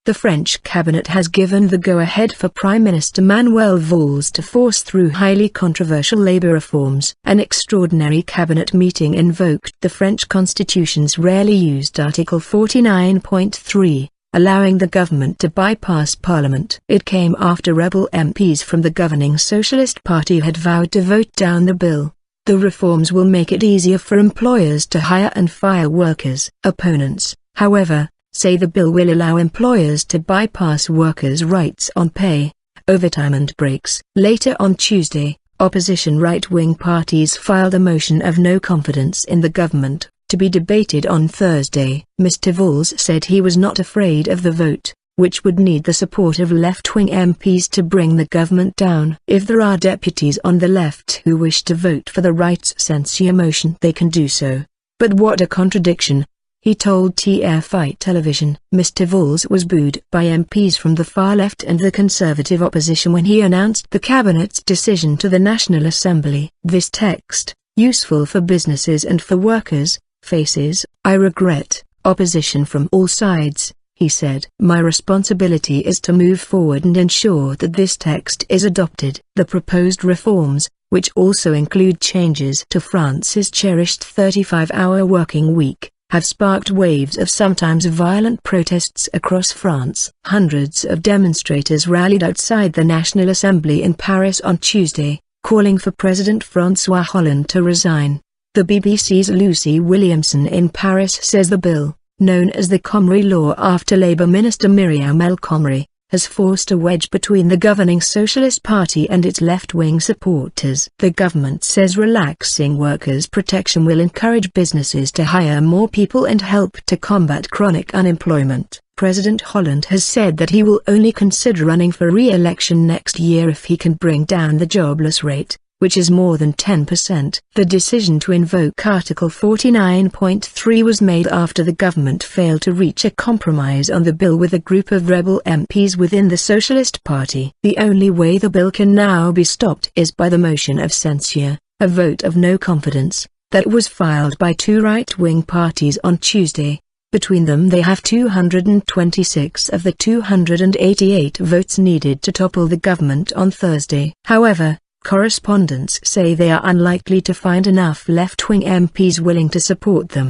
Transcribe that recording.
The French cabinet has given the go-ahead for Prime Minister Manuel Valls to force through highly controversial labor reforms. An extraordinary cabinet meeting invoked the French constitution's rarely used Article 49.3, allowing the government to bypass parliament. It came after rebel MPs from the governing Socialist Party had vowed to vote down the bill. The reforms will make it easier for employers to hire and fire workers. Opponents, however, say the bill will allow employers to bypass workers' rights on pay, overtime and breaks. Later on Tuesday, opposition right-wing parties filed a motion of no confidence in the government, to be debated on Thursday. Mr. Valls said he was not afraid of the vote, which would need the support of left-wing MPs to bring the government down. If there are deputies on the left who wish to vote for the right's censure motion, they can do so. But what a contradiction, he told TFI television. Mr. Valls was booed by MPs from the far left and the conservative opposition when he announced the cabinet's decision to the National Assembly. This text, useful for businesses and for workers, faces, I regret, opposition from all sides, he said. My responsibility is to move forward and ensure that this text is adopted. The proposed reforms, which also include changes to France's cherished 35-hour working week, have sparked waves of sometimes violent protests across France. Hundreds of demonstrators rallied outside the National Assembly in Paris on Tuesday, calling for President François Hollande to resign. The BBC's Lucy Williamson in Paris says the bill, known as the Khomri Law after Labour Minister Myriam El Khomri, has forced a wedge between the governing Socialist Party and its left-wing supporters. The government says relaxing workers' protection will encourage businesses to hire more people and help to combat chronic unemployment. President Hollande has said that he will only consider running for re-election next year if he can bring down the jobless rate, which is more than 10%. The decision to invoke Article 49.3 was made after the government failed to reach a compromise on the bill with a group of rebel MPs within the Socialist Party. The only way the bill can now be stopped is by the motion of censure, a vote of no confidence, that was filed by two right-wing parties on Tuesday. Between them they have 226 of the 288 votes needed to topple the government on Thursday. However, correspondents say they are unlikely to find enough left-wing MPs willing to support them.